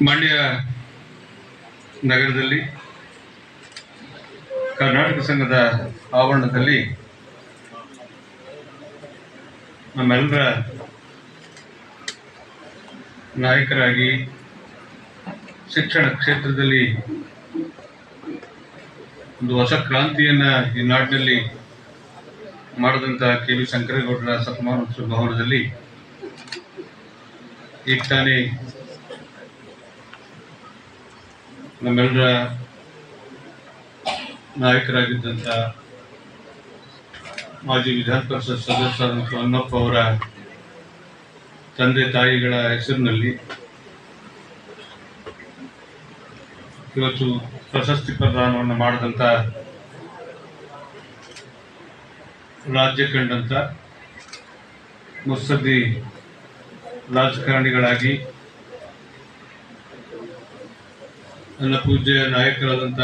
ಮಂಡ್ಯ ನಗರದಲ್ಲಿ ಕರ್ನಾಟಕ ಸಂಘದ ಆವರಣದಲ್ಲಿ ನಮ್ಮೆಲ್ಲರ ನಾಯಕರಾಗಿ ಶಿಕ್ಷಣ ಕ್ಷೇತ್ರದಲ್ಲಿ ಒಂದು ಹೊಸ ಕ್ರಾಂತಿಯನ್ನ ಈ ನಾಡಿನಲ್ಲಿ ಮಾಡಿದಂತಹ ಕೆ.ವಿ. ಶಂಕರೇಗೌಡರ ಶತಮಾನೋತ್ಸವ ಭವನದಲ್ಲಿ ಈಗ ತಾನೇ ನಮ್ಮೆಲ್ಲರ ನಾಯಕರಾಗಿದ್ದಂಥ ಮಾಜಿ ವಿಧಾನ ಪರಿಷತ್ ಸದಸ್ಯರಾದಂಥ ಹೊನ್ನಪ್ಪ ಅವರ ತಂದೆ ತಾಯಿಗಳ ಹೆಸರಿನಲ್ಲಿ ಇವತ್ತು ಪ್ರಶಸ್ತಿ ಪ್ರದಾನವನ್ನು ಮಾಡಿದಂಥ ರಾಜ್ಯ ಕಂಡಂಥ ಮುತ್ಸದ್ದಿ ರಾಜಕಾರಣಿಗಳಾಗಿ ನನ್ನ ಪೂಜ್ಯ ನಾಯಕರಾದಂಥ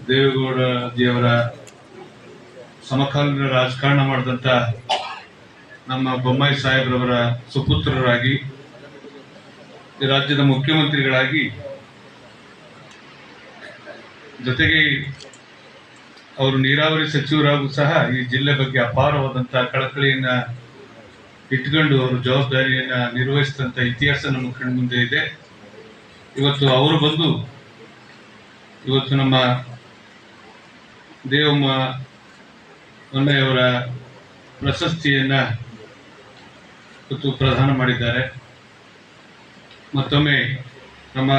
ದೇವೇಗೌಡಜಿಯವರ ಸಮಕಾಲೀನ ರಾಜಕಾರಣ ಮಾಡಿದಂಥ ನಮ್ಮ ಬೊಮ್ಮಾಯಿ ಸಾಹೇಬ್ರವರ ಸುಪುತ್ರರಾಗಿ ಈ ರಾಜ್ಯದ ಮುಖ್ಯಮಂತ್ರಿಗಳಾಗಿ ಜೊತೆಗೆ ಅವರು ನೀರಾವರಿ ಸಚಿವರಾಗೂ ಸಹ ಈ ಜಿಲ್ಲೆ ಬಗ್ಗೆ ಅಪಾರವಾದಂಥ ಕಳಕಳಿಯನ್ನ ಇಟ್ಕೊಂಡು ಅವರು ಜವಾಬ್ದಾರಿಯನ್ನ ನಿರ್ವಹಿಸಿದಂಥ ಇತಿಹಾಸ ನಮ್ಮ ಕಣ್ಣ ಮುಂದೆ ಇದೆ. ಇವತ್ತು ಅವರು ಬಂದು ಇವತ್ತು ನಮ್ಮ ದೇವಮ್ಮ ಹೊನ್ನೆಯವರ ಪ್ರಶಸ್ತಿಯನ್ನ ಇವತ್ತು ಪ್ರದಾನ ಮಾಡಿದ್ದಾರೆ. ಮತ್ತೊಮ್ಮೆ ನಮ್ಮ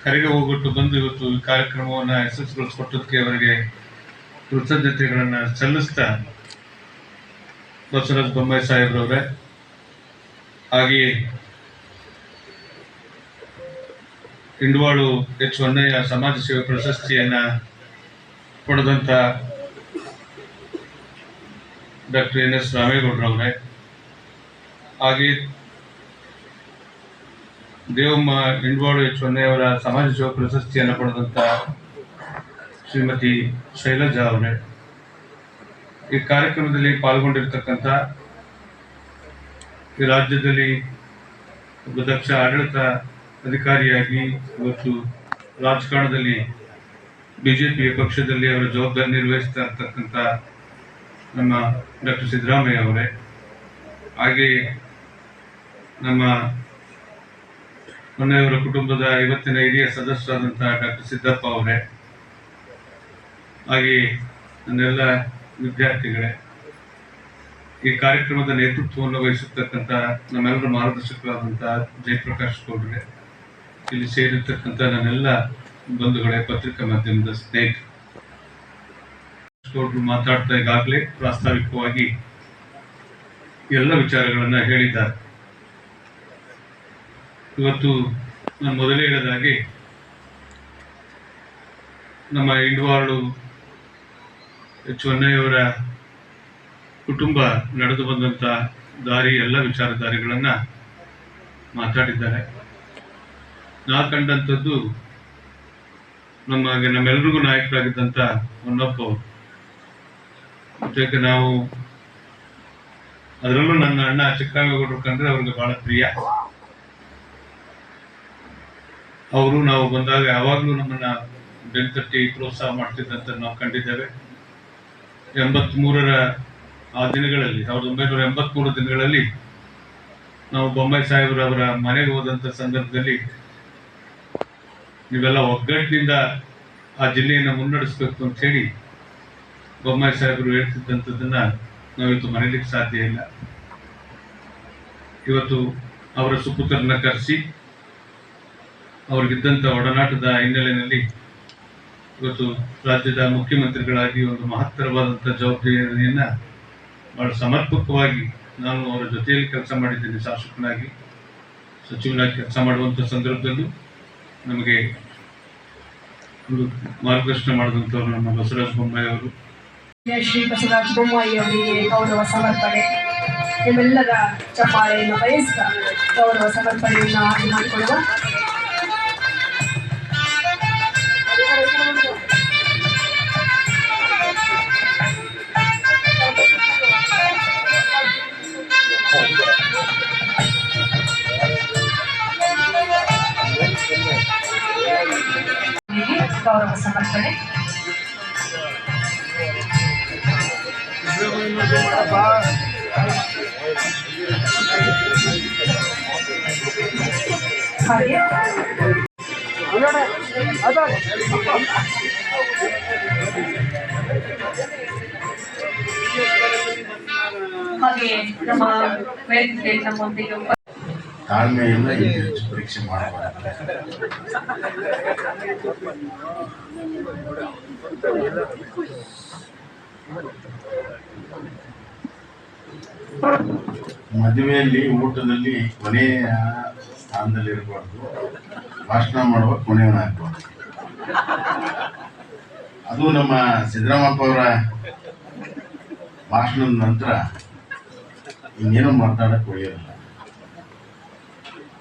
ಕರೆಗೆ ಹೋಗ್ಬಿಟ್ಟು ಬಂದು ಇವತ್ತು ಈ ಕಾರ್ಯಕ್ರಮವನ್ನು ಯಶಸ್ವಿಗೊಳಿಸಿಕೊಟ್ಟದಕ್ಕೆ ಅವರಿಗೆ ಕೃತಜ್ಞತೆಗಳನ್ನು ಸಲ್ಲಿಸ್ತಾ ಬಸವರಾಜ ಬೊಮ್ಮಾಯಿ ಸಾಹೇಬ್ರವರೇ, ಹಾಗೆಯೇ ಇಂಡವಾಳು ಎಚ್ ಹೊನ್ನಯ್ಯ ಸಮಾಜ ಸೇವೆ ಪ್ರಶಸ್ತಿಯನ್ನ ಪಡೆದಂತ ಡಾಕ್ಟರ್ ಎನ್.ಎಸ್. ರಾಮೇಗೌಡರವರೇ, ಹಾಗೆ ದೇವಮ್ಮ ಇಂಡವಾಳು ಎಚ್ ಹೊನ್ನಯ್ಯವರ ಸಮಾಜ ಸೇವೆ ಪ್ರಶಸ್ತಿಯನ್ನು ಪಡೆದಂತ ಶ್ರೀಮತಿ ಶೈಲಜಾ ಅವರೇ, ಈ ಕಾರ್ಯಕ್ರಮದಲ್ಲಿ ಪಾಲ್ಗೊಂಡಿರ್ತಕ್ಕಂಥ ಈ ರಾಜ್ಯದಲ್ಲಿ ಒಬ್ಬ ದಕ್ಷ ಆಡಳಿತ ಅಧಿಕಾರಿಯಾಗಿ ಇವತ್ತು ರಾಜಕಾರಣದಲ್ಲಿ ಬಿಜೆಪಿ ಪಕ್ಷದಲ್ಲಿ ಅವರ ಜವಾಬ್ದಾರಿ ನಿರ್ವಹಿಸ್ತಾ ಇರ್ತಕ್ಕಂಥ ನಮ್ಮ ಡಾಕ್ಟರ್ ಸಿದ್ದರಾಮಯ್ಯ ಅವರೇ, ಹಾಗೆ ನಮ್ಮ ಹೊನ್ನೆಯವರ ಕುಟುಂಬದ ಇವತ್ತಿನ ಹಿರಿಯ ಸದಸ್ಯರಾದಂತಹ ಡಾಕ್ಟರ್ ಸಿದ್ದಪ್ಪ ಅವರೇ, ಹಾಗೆ ನನ್ನೆಲ್ಲ ವಿದ್ಯಾರ್ಥಿಗಳೇ, ಈ ಕಾರ್ಯಕ್ರಮದ ನೇತೃತ್ವವನ್ನು ವಹಿಸಿರ್ತಕ್ಕಂಥ ನಮ್ಮೆಲ್ಲರ ಮಾರ್ಗದರ್ಶಕರಾದಂತಹ ಜಯಪ್ರಕಾಶ್ ಗೌಡ್ರೆ, ಇಲ್ಲಿ ಸೇರಿರ್ತಕ್ಕಂಥ ನನ್ನೆಲ್ಲ ಬಂಧುಗಳೇ, ಪತ್ರಿಕಾ ಮಾಧ್ಯಮದ ಸ್ನೇಹಿತರು ಗೌಡ್ರು ಮಾತಾಡ್ತಾ ಈಗಾಗಲೇ ಪ್ರಾಸ್ತಾವಿಕವಾಗಿ ಎಲ್ಲ ವಿಚಾರಗಳನ್ನ ಹೇಳಿದ್ದಾರೆ. ಇವತ್ತು ನಾನು ಮೊದಲೇ ಹೇಳಿದ ಹಾಗೆ ನಮ್ಮ ಇಂಡವಾಳು ಎಚ್ ಹೊನ್ನಯ್ಯವರ ಕುಟುಂಬ ನಡೆದು ಬಂದಂಥ ದಾರಿ ಎಲ್ಲ ವಿಚಾರಧಾರೆಗಳನ್ನು ಮಾತಾಡಿದ್ದಾರೆ. ನಾ ಕಂಡಂಥದ್ದು ನಮ್ಮೆಲ್ಲರಿಗೂ ನಾಯಕರಾಗಿದ್ದಂಥ ಹೊನ್ನಪ್ಪ ಅವರು. ಜೊತೆಗೆ ನಾವು ಅದರಲ್ಲೂ ನನ್ನ ಅಣ್ಣ ಚಿಕ್ಕರಾಮೇಗೌಡರು ಕಂಡ್ರೆ ಅವ್ರಿಗೆ ಬಹಳ ಪ್ರಿಯ. ಅವರು ನಾವು ಬಂದಾಗ ಯಾವಾಗಲೂ ನಮ್ಮನ್ನ ಬೆನ್ತಟ್ಟಿ ಪ್ರೋತ್ಸಾಹ ಮಾಡ್ತಿದ್ದಂತ ನಾವು ಕಂಡಿದ್ದೇವೆ. 83ರ ಆ ದಿನಗಳಲ್ಲಿ 1983 ದಿನಗಳಲ್ಲಿ ನಾವು ಬೊಮ್ಮಾಯಿ ಸಾಹೇಬ್ರವರ ಮನೆಗೆ ಹೋದಂಥ ಸಂದರ್ಭದಲ್ಲಿ ನೀವೆಲ್ಲ ಒಗ್ಗಟ್ಟಿನಿಂದ ಆ ಜಿಲ್ಲೆಯನ್ನು ಮುನ್ನಡೆಸಬೇಕು ಅಂತ ಹೇಳಿ ಬೊಮ್ಮಾಯಿ ಸಾಹೇಬರು ಹೇಳ್ತಿದ್ದಂಥದ್ದನ್ನ ನಾವಿವತ್ತು ಮರೀಲಿಕ್ಕೆ ಸಾಧ್ಯ ಇಲ್ಲ. ಇವತ್ತು ಅವರ ಸುಪುತ್ರರನ್ನ ಕರೆಸಿ ಅವ್ರಿಗಿದ್ದಂಥ ಒಡನಾಟದ ಹಿನ್ನೆಲೆಯಲ್ಲಿ ಇವತ್ತು ರಾಜ್ಯದ ಮುಖ್ಯಮಂತ್ರಿಗಳಾಗಿ ಒಂದು ಮಹತ್ತರವಾದಂಥ ಜವಾಬ್ದಾರಿಯನ್ನ ಬಹಳ ಸಮರ್ಪಕವಾಗಿ ನಾನು ಅವರ ಜೊತೆಯಲ್ಲಿ ಕೆಲಸ ಮಾಡಿದ್ದೇನೆ. ಶಾಸಕನಾಗಿ, ಸಚಿವನಾಗಿ ಕೆಲಸ ಮಾಡುವಂಥ ಸಂದರ್ಭದಲ್ಲೂ ನಮಗೆ ಒಂದು ಮಾರ್ಗದರ್ಶನ ಮಾಡಿದಂಥವ್ರು ನಮ್ಮ ಬಸವರಾಜ ಬೊಮ್ಮಾಯಿ ಅವರು. ಶ್ರೀ ಬಸವರಾಜ ಬೊಮ್ಮಾಯಿ ಅವರಿಗೆ ಗೌರವ ಸಮರ್ಪಣೆ. ನಿಮ್ಮೆಲ್ಲರ ಚಪ್ಪಾಳೆಯನ್ನು ಬಯಸ್ತಾ ಗೌರವ ಸಮರ್ಪಣೆಯನ್ನು ಮಾಡಿಕೊಳ್ಳುವ. ಗೌರವ ಸಮರ್ಪಣೆ. ಹಾಗೆ ನಮ್ಮ ವೇದಿಕೆ ನಮ್ಮೊಂದಿಗೆ ತಾಳ್ಮೆಯಿಂದ ಹೆಚ್ಚು ಪರೀಕ್ಷೆ ಮಾಡಬಾರದು. ಮದುವೆಯಲ್ಲಿ ಊಟದಲ್ಲಿ ಕೊನೆಯ ಸ್ಥಾನದಲ್ಲಿ ಇರಬಾರ್ದು, ಭಾಷಣ ಮಾಡುವ ಕೊನೆಯವನಾಗಬಾರ್ದು. ಅದು ನಮ್ಮ ಸಿದ್ದರಾಮಪ್ಪ ಅವರ ಭಾಷಣದ ನಂತರ ಇನ್ನೇನು ಮಾತಾಡಕ್ಕೆ ಒಳ್ಳೆಯಲ್ಲ.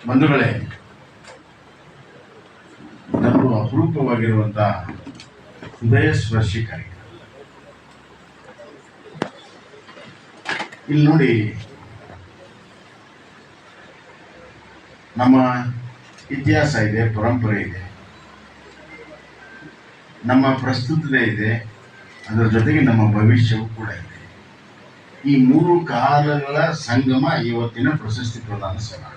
ಬಂಧುಗಳೇ, ಇದೊಂದು ಅಪರೂಪವಾಗಿರುವಂತಹ ಹೃದಯ ಸ್ಪರ್ಶಿ ಕಾರ್ಯಕ್ರಮ. ಇಲ್ಲಿ ನೋಡಿ, ನಮ್ಮ ಇತಿಹಾಸ ಇದೆ, ಪರಂಪರೆ ಇದೆ, ನಮ್ಮ ಪ್ರಸ್ತುತತೆ ಇದೆ, ಅದರ ಜೊತೆಗೆ ನಮ್ಮ ಭವಿಷ್ಯವೂ ಕೂಡ ಇದೆ. ಈ ಮೂರು ಕಾಲಗಳ ಸಂಗಮ ಇವತ್ತಿನ ಪ್ರಶಸ್ತಿ ಪ್ರದಾನ ಸಮಾರಂಭ.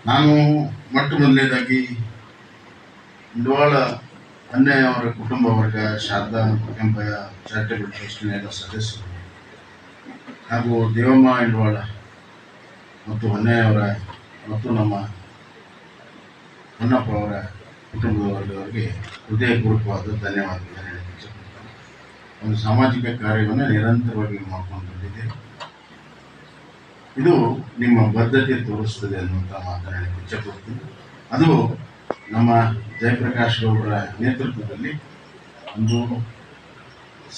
ನಾನು ಮೊದಲನೇದಾಗಿ ಬಂಡವಾಳ ಅನ್ಯಾಯ ಅವರ ಕುಟುಂಬ ವರ್ಗ, ಶಾರದಾ ಕೆಂಪಯ್ಯ ಚಾರಿಟೇಬಲ್ ಟ್ರಸ್ಟ್ನ ಎಲ್ಲ ಸದಸ್ಯರು ಹಾಗೂ ದೇವಮ್ಮ ಇಂಡವಾಳ ಮತ್ತು ಅನ್ಯಾಯ ಅವರ ಮತ್ತು ನಮ್ಮ ಹೊನ್ನಪ್ಪ ಅವರ ಕುಟುಂಬದ ವರ್ಗದವರಿಗೆ ಹೃದಯಪೂರ್ವಕವಾದ ಧನ್ಯವಾದಗಳನ್ನು ಹೇಳಲಿಕ್ಕೆ ಇಷ್ಟಪಡ್ತೀನಿ. ಒಂದು ಸಾಮಾಜಿಕ ಕಾರ್ಯವನ್ನು ನಿರಂತರವಾಗಿ ಮಾಡ್ಕೊಂಡು ಬಂದಿದ್ದೇವೆ. ಇದು ನಿಮ್ಮ ಬದ್ಧತೆ ತೋರಿಸ್ತದೆ ಅನ್ನುವಂಥ ಮಾತನಾಡಿ ಇಚ್ಛೆಪಡ್ತೀನಿ. ಅದು ನಮ್ಮ ಜಯಪ್ರಕಾಶ್ ಅವರ ನೇತೃತ್ವದಲ್ಲಿ ಒಂದು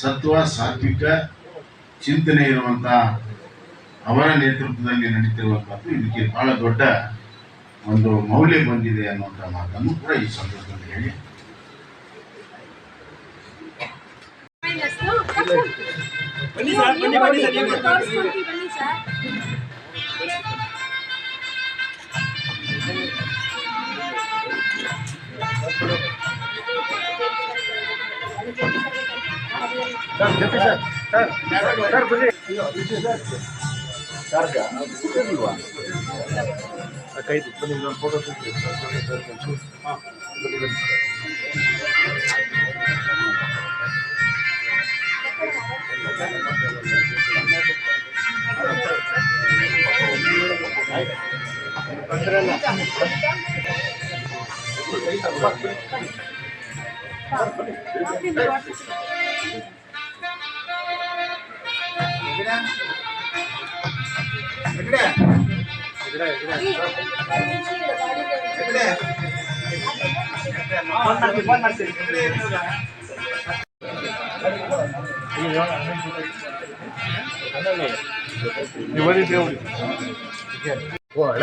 ಸತ್ವ ಸಾತ್ವಿಕ ಚಿಂತನೆ ಇರುವಂಥ ಅವರ ನೇತೃತ್ವದಲ್ಲಿ ನಡೀತಿರುವಂಥದ್ದು ಇದಕ್ಕೆ ಬಹಳ ದೊಡ್ಡ ಒಂದು ಮೌಲ್ಯ ಬಂದಿದೆ ಅನ್ನುವಂಥ ಮಾತನ್ನು ಕೂಡ ಈ ಸಂದರ್ಭದಲ್ಲಿ ಹೇಳಿ ಫೋಟೋ